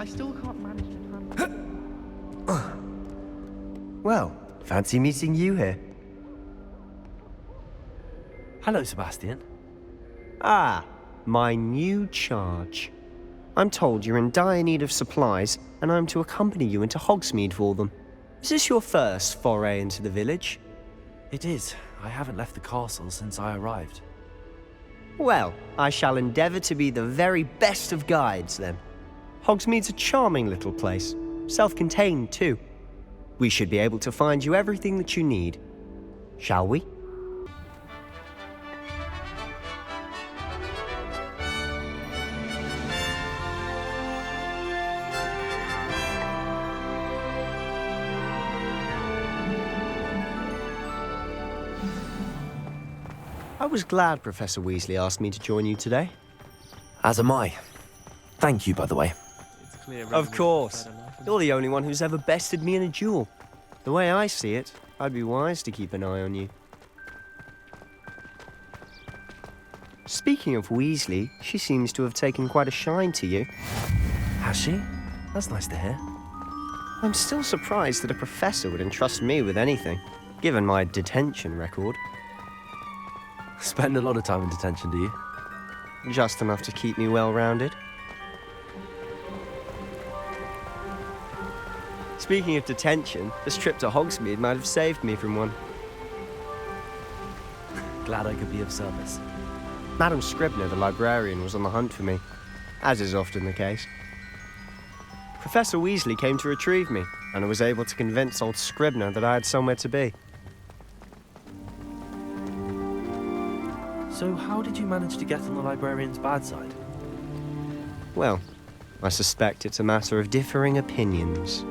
I still can't manage to handle it. Well, fancy meeting you here. Hello, Sebastian. Ah, my new charge. I'm told you're in dire need of supplies, and I'm to accompany you into Hogsmeade for them. Is this your first foray into the village? It is. I haven't left the castle since I arrived. Well, I shall endeavour to be the very best of guides, then. Hogsmeade's a charming little place, self-contained too. We should be able to find you everything that you need. Shall we? I was glad Professor Weasley asked me to join you today. As am I. Thank you, by the way. It's clear. Of course. You're the only one who's ever bested me in a duel. The way I see it, I'd be wise to keep an eye on you. Speaking of Weasley, she seems to have taken quite a shine to you. Has she? That's nice to hear. I'm still surprised that a professor would entrust me with anything, given my detention record. Spend a lot of time in detention, do you? Just enough to keep me well-rounded. Speaking of detention, this trip to Hogsmeade might have saved me from one. Glad I could be of service. Madam Scribner, the librarian, was on the hunt for me, as is often the case. Professor Weasley came to retrieve me, and I was able to convince old Scribner that I had somewhere to be. So how did you manage to get on the librarian's bad side? Well, I suspect it's a matter of differing opinions.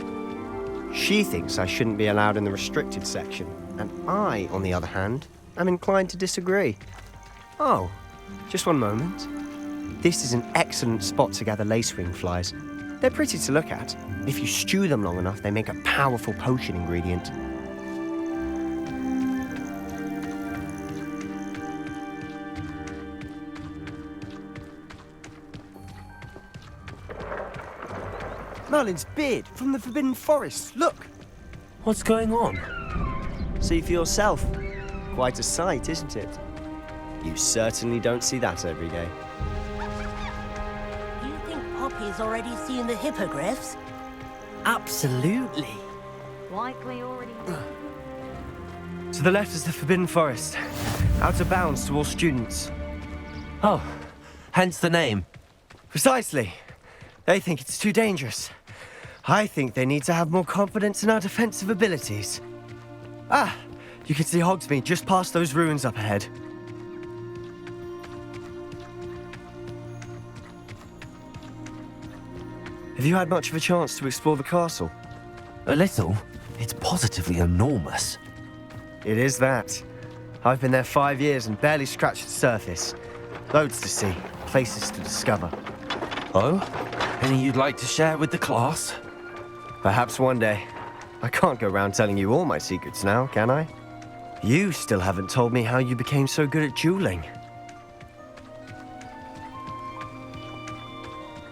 She thinks I shouldn't be allowed in the restricted section, and I, on the other hand, am inclined to disagree. Oh, just one moment. This is an excellent spot to gather lacewing flies. They're pretty to look at. If you stew them long enough, they make a powerful potion ingredient. Merlin's beard from the Forbidden Forest. Look! What's going on? See for yourself. Quite a sight, isn't it? You certainly don't see that every day. Do you think Poppy's already seen the hippogriffs? Absolutely. Likely already. To the left is the Forbidden Forest. Out of bounds to all students. Oh, hence the name. Precisely. They think it's too dangerous. I think they need to have more confidence in our defensive abilities. Ah, you can see Hogsmeade just past those ruins up ahead. Have you had much of a chance to explore the castle? A little. It's positively enormous. It is that. I've been there 5 years and barely scratched the surface. Loads to see, places to discover. Oh? Any you'd like to share with the class? Perhaps one day. I can't go around telling you all my secrets now, can I? You still haven't told me how you became so good at dueling.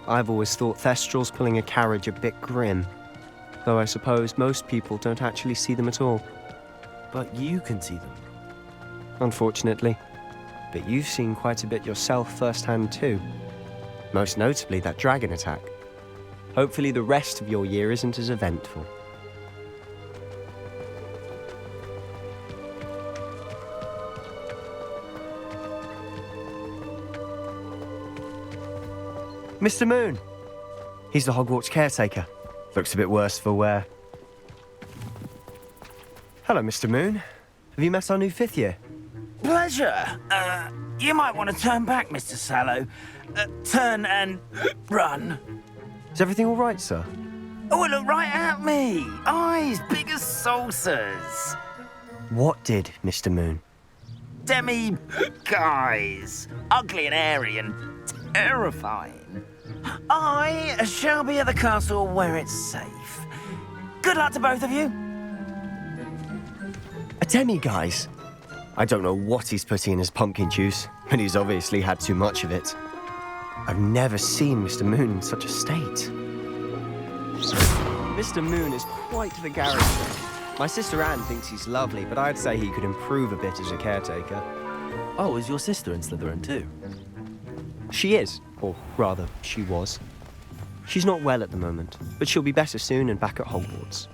I've always thought Thestrals pulling a carriage a bit grim, though I suppose most people don't actually see them at all. But you can see them. Unfortunately. But you've seen quite a bit yourself firsthand too. Most notably that dragon attack. Hopefully the rest of your year isn't as eventful. Mr. Moon! He's the Hogwarts caretaker. Looks a bit worse for wear. Hello, Mr. Moon. Have you met our new 5th year? Pleasure. You might want to turn back, Mr. Sallow. Turn and run. Is everything all right, sir? Oh, look right at me. Eyes big as saucers. What did, Mr. Moon? Guys. Ugly and airy and terrifying. I shall be at the castle where it's safe. Good luck to both of you. A demi-guise? I don't know what he's putting in his pumpkin juice, but he's obviously had too much of it. I've never seen Mr. Moon in such a state. Mr. Moon is quite the character. My sister Anne thinks he's lovely, but I'd say he could improve a bit as a caretaker. Oh, is your sister in Slytherin too? She is, or rather, she was. She's not well at the moment, but she'll be better soon and back at Hogwarts.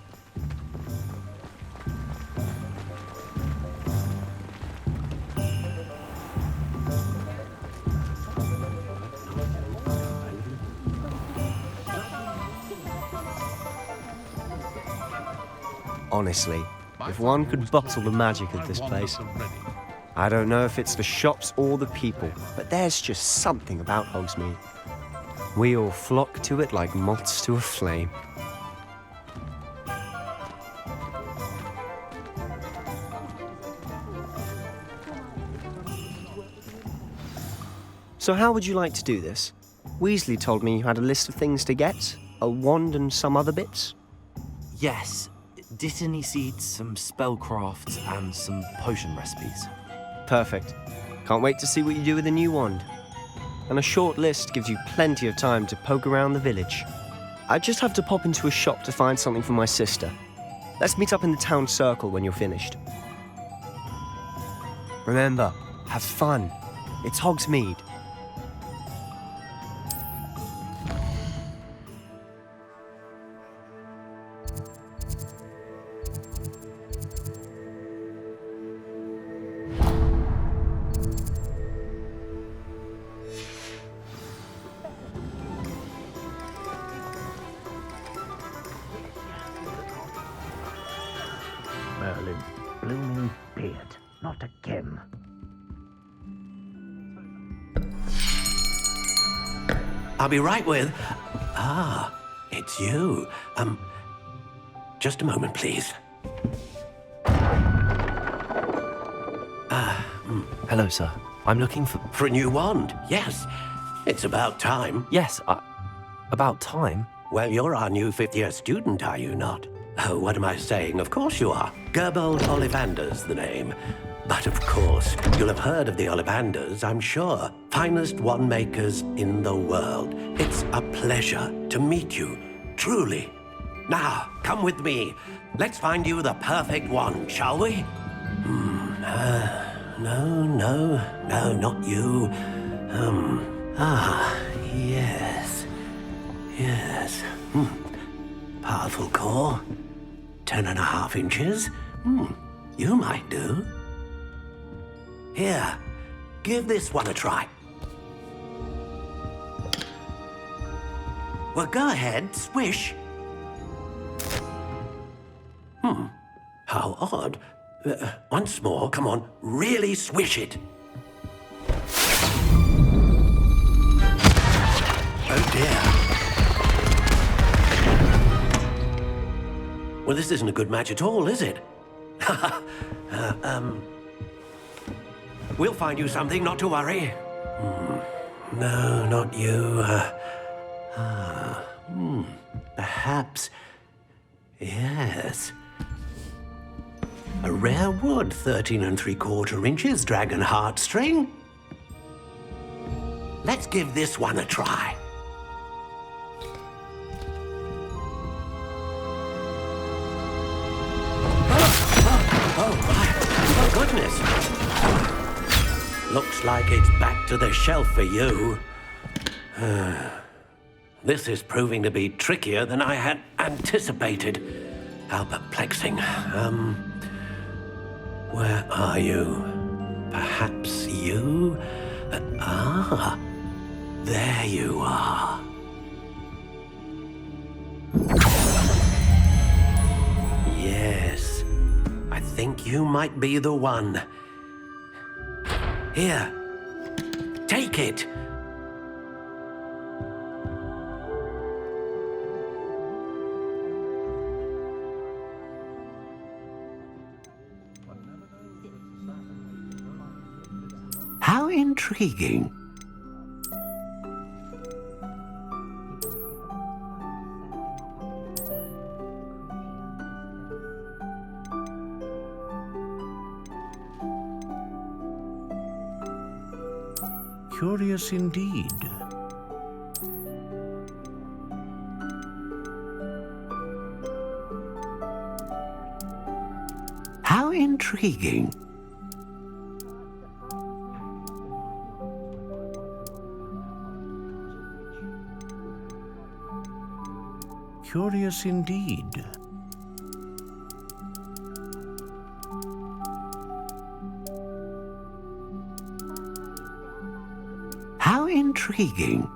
Honestly, if one could bottle the magic of this place. I don't know if it's the shops or the people, but there's just something about Hogsmeade. We all flock to it like moths to a flame. So how would you like to do this? Weasley told me you had a list of things to get, a wand and some other bits. Yes. Dittany seeds, some spellcrafts, and some potion recipes. Perfect. Can't wait to see what you do with the new wand. And a short list gives you plenty of time to poke around the village. I just have to pop into a shop to find something for my sister. Let's meet up in the town circle when you're finished. Remember, have fun. It's Hogsmeade. Merlin, blooming beard, not again. I'll be right with... Ah, it's you. Just a moment, please. Hello, sir. I'm looking for... For a new wand, yes. It's about time. Yes, about time. Well, you're our new fifth-year student, are you not? Oh, what am I saying? Of course you are. Gerbold Ollivander's the name. But of course, you'll have heard of the Ollivanders, I'm sure. Finest wand makers in the world. It's a pleasure to meet you, truly. Now, come with me. Let's find you the perfect wand, shall we? No, not you. Yes. Powerful core. 10.5 inches. You might do. Here, give this one a try. Well, go ahead, swish. How odd. Once more, come on, really swish it. Oh dear. Well, this isn't a good match at all, is it? We'll find you something, not to worry. No, not you. Perhaps. Yes. A rare wood, 13 3/4 inches, dragon heartstring. Let's give this one a try. Oh, my goodness. Looks like it's back to the shelf for you. This is proving to be trickier than I had anticipated. How perplexing. Where are you? Perhaps you? There you are. Yes, I think you might be the one. Here, take it. How intriguing. Curious indeed. intriguing. Curious indeed. How intriguing.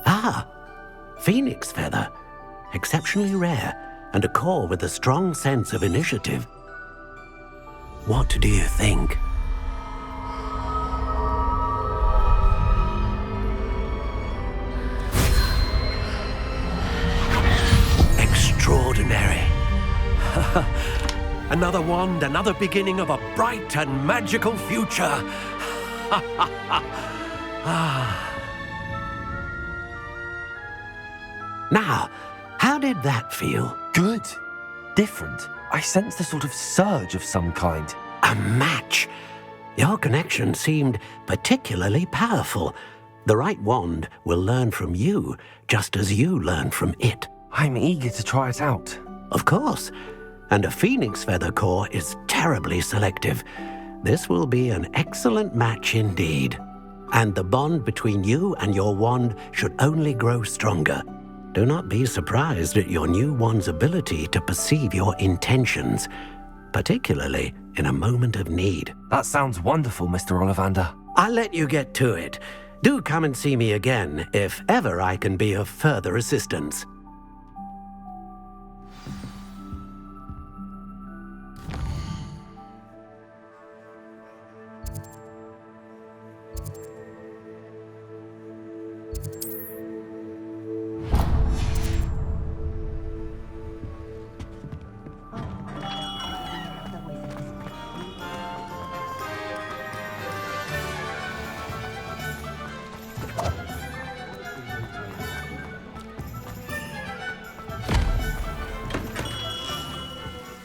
Ah, phoenix feather. Exceptionally rare, and a core with a strong sense of initiative. What do you think? Extraordinary. Another wand, another beginning of a bright and magical future. Now, how did that feel? Good. Different. I sensed a sort of surge of some kind. A match. Your connection seemed particularly powerful. The right wand will learn from you, just as you learn from it. I'm eager to try it out. Of course. And a phoenix feather core is terribly selective. This will be an excellent match indeed. And the bond between you and your wand should only grow stronger. Do not be surprised at your new wand's ability to perceive your intentions, particularly in a moment of need. That sounds wonderful, Mr. Ollivander. I'll let you get to it. Do come and see me again if ever I can be of further assistance.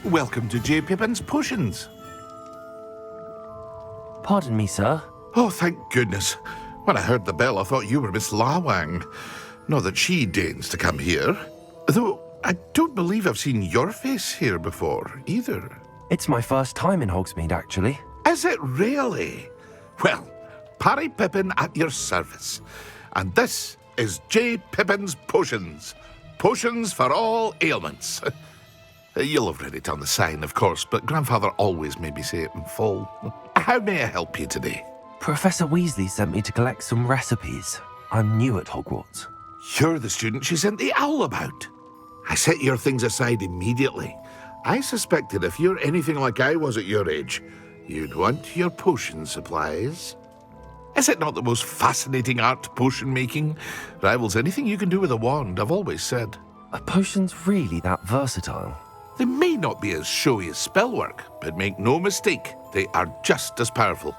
Welcome to J. Pippin's Potions. Pardon me, sir. Oh, thank goodness. When I heard the bell, I thought you were Miss Lawang. Not that she deigns to come here. Though, I don't believe I've seen your face here before, either. It's my first time in Hogsmeade, actually. Is it really? Well, Parry Pippin at your service. And this is J. Pippin's Potions. Potions for all ailments. You'll have read it on the sign, of course, but Grandfather always made me say it in full. How may I help you today? Professor Weasley sent me to collect some recipes. I'm new at Hogwarts. You're the student she sent the owl about. I set your things aside immediately. I suspected if you're anything like I was at your age, you'd want your potion supplies. Is it not the most fascinating art, potion making? Rivals anything you can do with a wand, I've always said. Are potions really that versatile? They may not be as showy as spellwork, but make no mistake, they are just as powerful.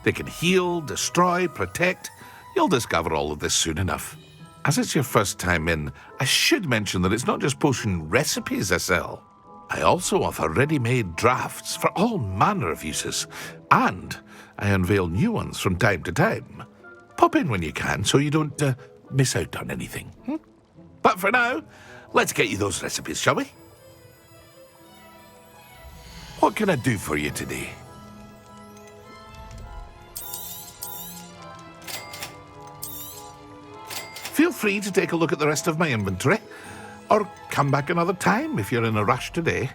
They can heal, destroy, protect. You'll discover all of this soon enough. As it's your first time in, I should mention that it's not just potion recipes I sell. I also offer ready-made drafts for all manner of uses, and I unveil new ones from time to time. Pop in when you can so you don't miss out on anything. But for now, let's get you those recipes, shall we? What can I do for you today? Feel free to take a look at the rest of my inventory, or come back another time if you're in a rush today.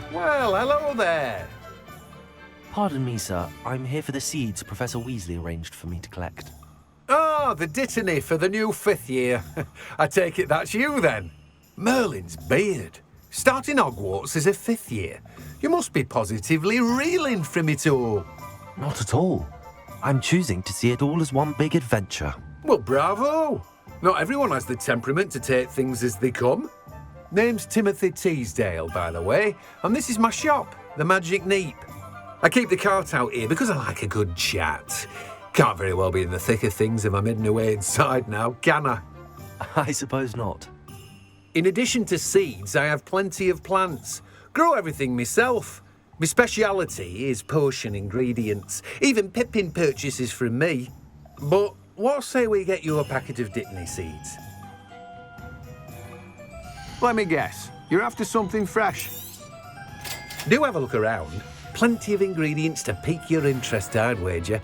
Well, hello there. Pardon me, sir. I'm here for the seeds Professor Weasley arranged for me to collect. Oh, the dittany for the new 5th year. I take it that's you, then. Merlin's beard. Starting Hogwarts as a 5th year. You must be positively reeling from it all. Not at all. I'm choosing to see it all as one big adventure. Well, bravo. Not everyone has the temperament to take things as they come. Name's Timothy Teasdale, by the way, and this is my shop, the Magic Neep. I keep the cart out here because I like a good chat. Can't very well be in the thick of things if I'm hidden away inside now, can I? I suppose not. In addition to seeds, I have plenty of plants. Grow everything myself. My speciality is potion ingredients. Even Pippin purchases from me. But what say we get you a packet of Dittany seeds? Let me guess. You're after something fresh. Do have a look around. Plenty of ingredients to pique your interest, I'd wager.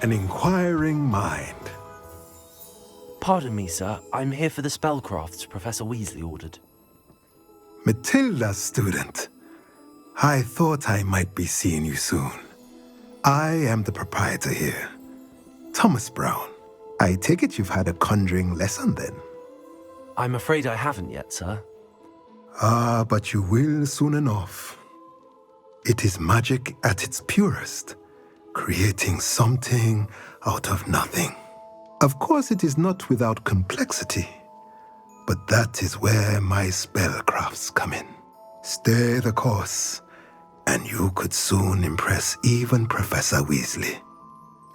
An inquiring mind. Pardon me, sir. I'm here for the spellcrafts Professor Weasley ordered. Matilda's student. I thought I might be seeing you soon. I am the proprietor here, Thomas Brown. I take it you've had a conjuring lesson then? I'm afraid I haven't yet, sir. Ah, but you will soon enough. It is magic at its purest, creating something out of nothing. Of course, it is not without complexity, but that is where my spellcrafts come in. Stay the course, and you could soon impress even Professor Weasley.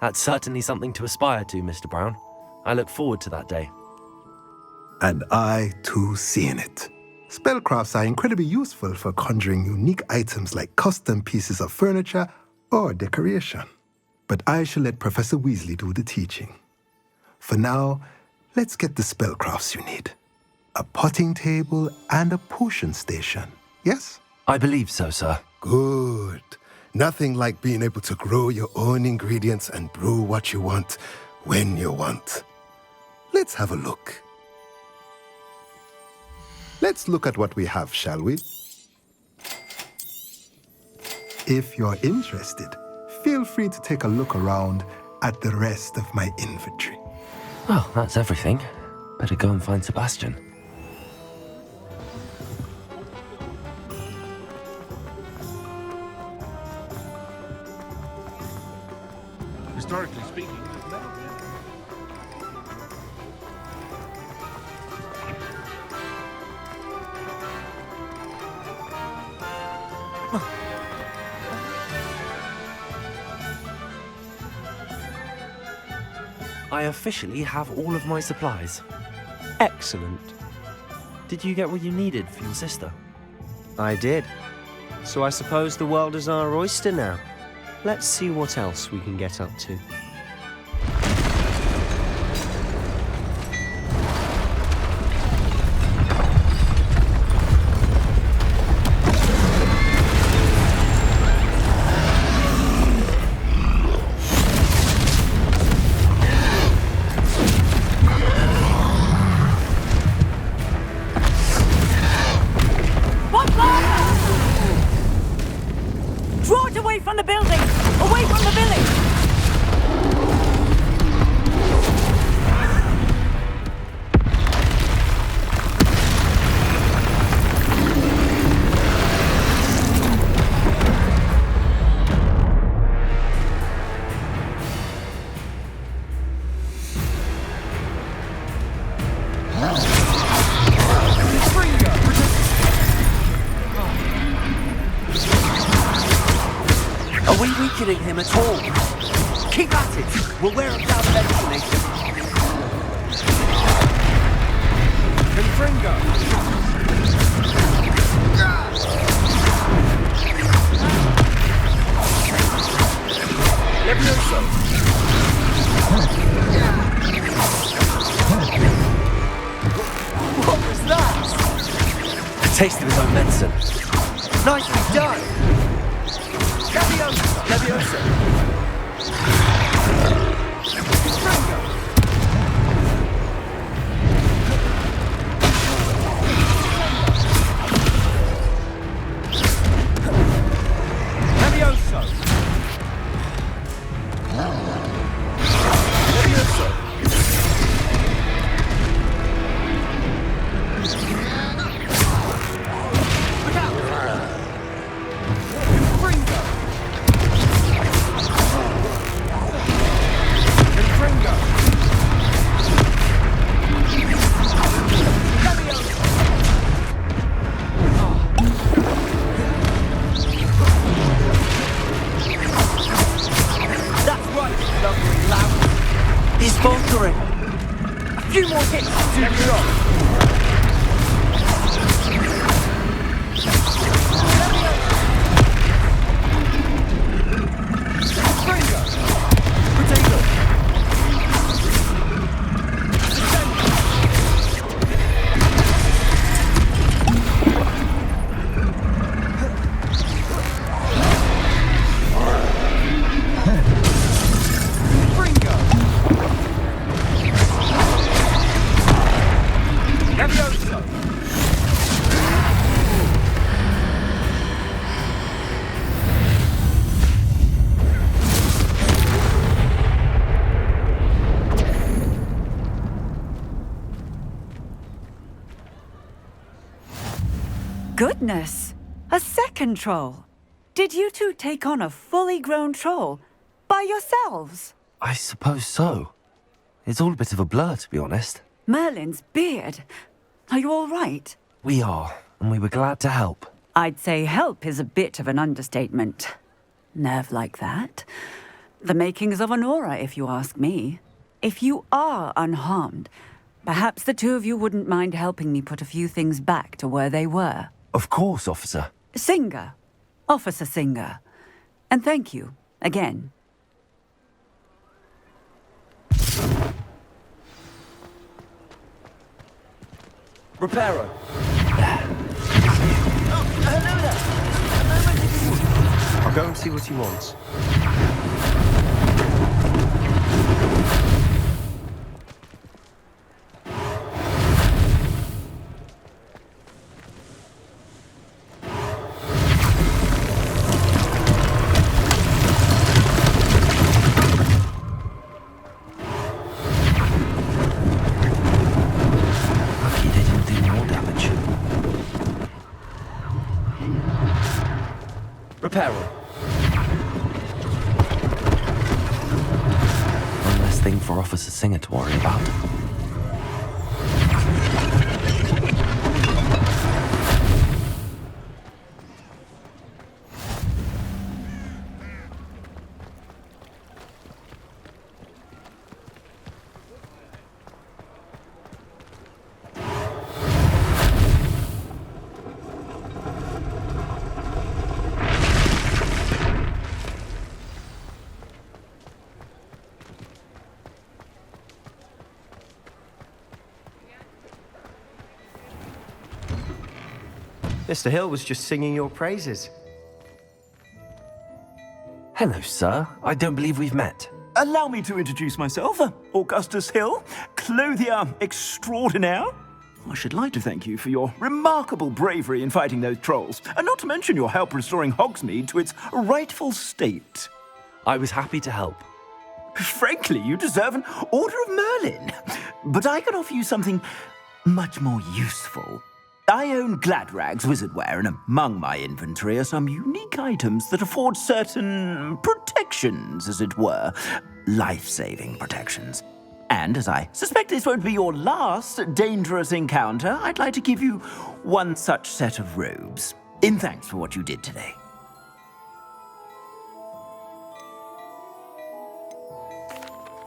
That's certainly something to aspire to, Mr. Brown. I look forward to that day. And I, too, seeing it. Spellcrafts are incredibly useful for conjuring unique items like custom pieces of furniture or decoration. But I shall let Professor Weasley do the teaching. For now, let's get the spellcrafts you need. A potting table and a potion station, yes? I believe so, sir. Good. Nothing like being able to grow your own ingredients and brew what you want when you want. Let's have a look. Let's look at what we have, shall we? If you're interested, feel free to take a look around at the rest of my inventory. Well, that's everything. Better go and find Sebastian. Historically speaking, I officially have all of my supplies. Excellent. Did you get what you needed for your sister? I did. So I suppose the world is our oyster now. Let's see what else we can get up to. Draw it away from the building! Away from the village! Are we weakening him at all? Keep at it! We'll wear him down eventually. Confringo! Levioso! What was that? A taste of his own medicine. Nicely done! Leviosa! He's faltering. A few more hits to do me off. Goodness! A second troll! Did you two take on a fully grown troll by yourselves? I suppose so. It's all a bit of a blur, to be honest. Merlin's beard. Are you all right? We are, and we were glad to help. I'd say help is a bit of an understatement. Nerve like that. The makings of an aura, if you ask me. If you are unharmed, perhaps the two of you wouldn't mind helping me put a few things back to where they were. Of course, officer. Singer. Officer Singer. And thank you, again. Reparo. I'll go and see what he wants. Lucky they didn't do more damage. Reparo. One less thing for Officer Singer to worry about. Mr. Hill was just singing your praises. Hello, sir. I don't believe we've met. Allow me to introduce myself, Augustus Hill, clothier extraordinaire. I should like to thank you for your remarkable bravery in fighting those trolls, and not to mention your help restoring Hogsmeade to its rightful state. I was happy to help. Frankly, you deserve an Order of Merlin. But I can offer you something much more useful. I own Gladrag's wizardware, and among my inventory are some unique items that afford certain protections, as it were. Life-saving protections. And as I suspect this won't be your last dangerous encounter, I'd like to give you one such set of robes, in thanks for what you did today.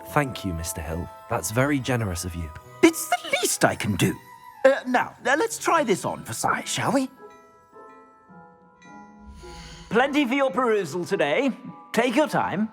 Thank you, Mr. Hill. That's very generous of you. It's the least I can do. Now, let's try this on for size, shall we? Plenty for your perusal today. Take your time.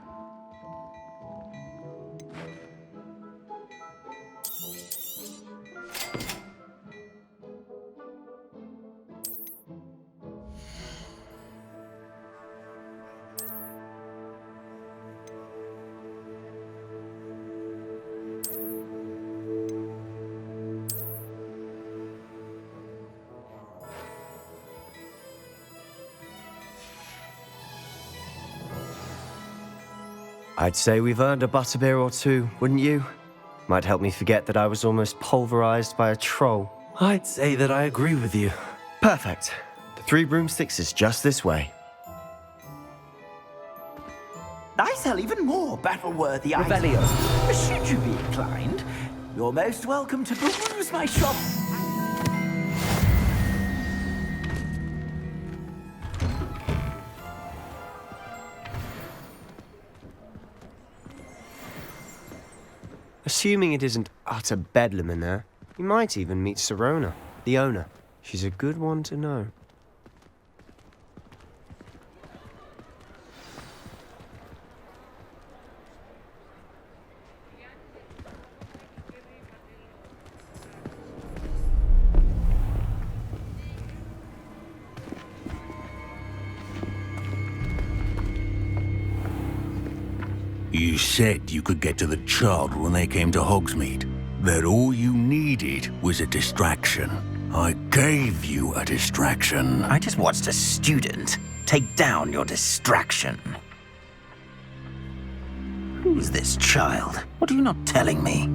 I'd say we've earned a butterbeer or two, wouldn't you? Might help me forget that I was almost pulverized by a troll. I'd say that I agree with you. Perfect. The Three Broomsticks is just this way. I sell even more battle-worthy items. Revelio. Should you be inclined, you're most welcome to peruse my shop. Assuming it isn't utter bedlam in there, you might even meet Sirona, the owner. She's a good one to know. You said you could get to the child when they came to Hogsmeade. That all you needed was a distraction. I gave you a distraction. I just watched a student take down your distraction. Who's this child? What are you not telling me?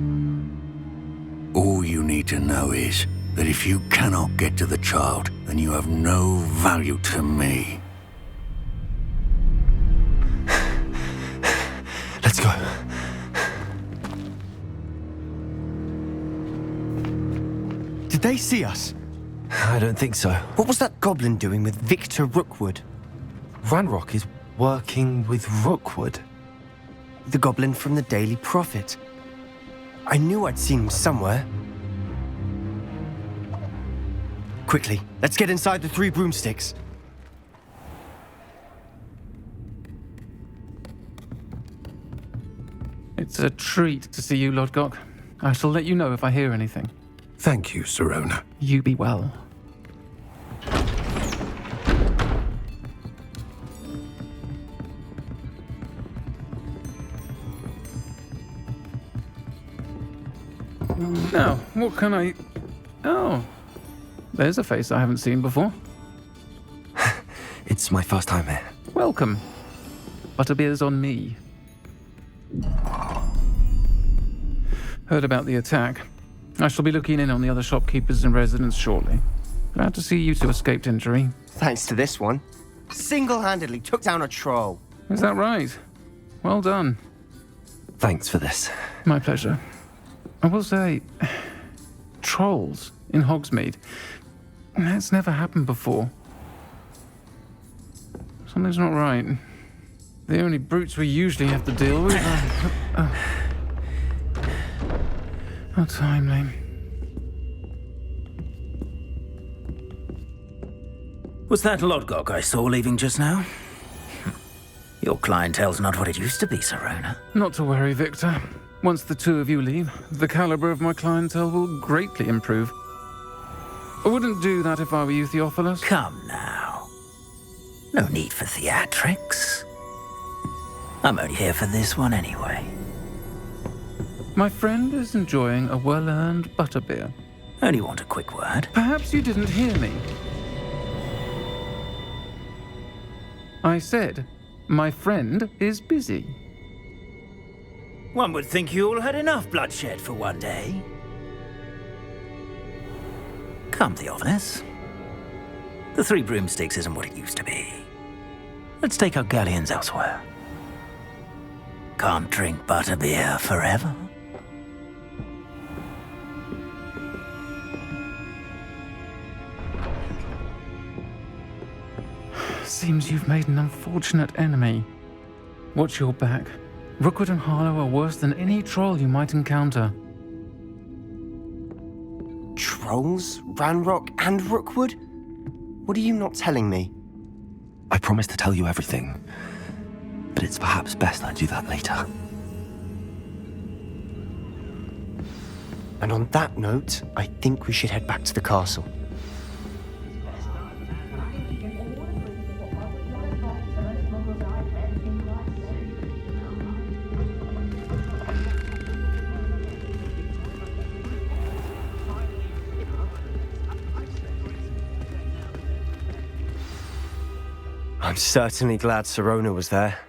All you need to know is that if you cannot get to the child, then you have no value to me. Let's go. Did they see us? I don't think so. What was that goblin doing with Victor Rookwood? Ranrock is working with Rookwood. The goblin from the Daily Prophet. I knew I'd seen him somewhere. Quickly, let's get inside the Three Broomsticks. It's a treat to see you, Lodgok. I shall let you know if I hear anything. Thank you, Sirona. You be well. Now, what can I... Oh, there's a face I haven't seen before. It's my first time here. Welcome. Butterbeer's on me. Heard about the attack. I shall be looking in on the other shopkeepers and residents shortly. Glad to see you two escaped injury. Thanks to this one. Single-handedly took down a troll. Is that right? Well done. Thanks for this. My pleasure. I will say, trolls in Hogsmeade. That's never happened before. Something's not right. The only brutes we usually have to deal with are... How timely. Was that Lodgok I saw leaving just now? Your clientele's not what it used to be, Sirona. Not to worry, Victor. Once the two of you leave, the caliber of my clientele will greatly improve. I wouldn't do that if I were you, Theophilus. Come now. No need for theatrics. I'm only here for this one anyway. My friend is enjoying a well-earned butterbeer. Only want a quick word. Perhaps you didn't hear me. I said, my friend is busy. One would think you all had enough bloodshed for one day. Come, Theophilus. The Three Broomsticks isn't what it used to be. Let's take our galleons elsewhere. Can't drink butterbeer forever. Seems you've made an unfortunate enemy. Watch your back. Rookwood and Harlow are worse than any troll you might encounter. Trolls? Ranrock and Rookwood? What are you not telling me? I promised to tell you everything, but it's perhaps best I do that later. And on that note, I think we should head back to the castle. I'm certainly glad Sirona was there.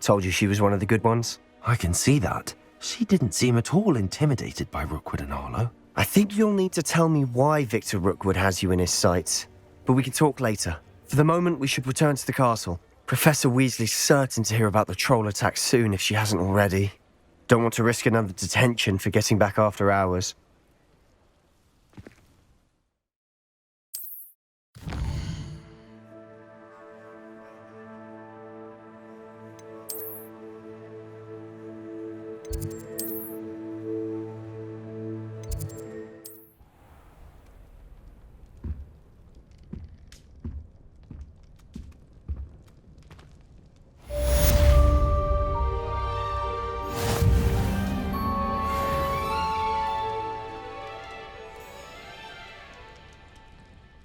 Told you she was one of the good ones. I can see that. She didn't seem at all intimidated by Rookwood and Arlo. I think you'll need to tell me why Victor Rookwood has you in his sights. But we can talk later. For the moment, we should return to the castle. Professor Weasley's certain to hear about the troll attack soon if she hasn't already. Don't want to risk another detention for getting back after hours.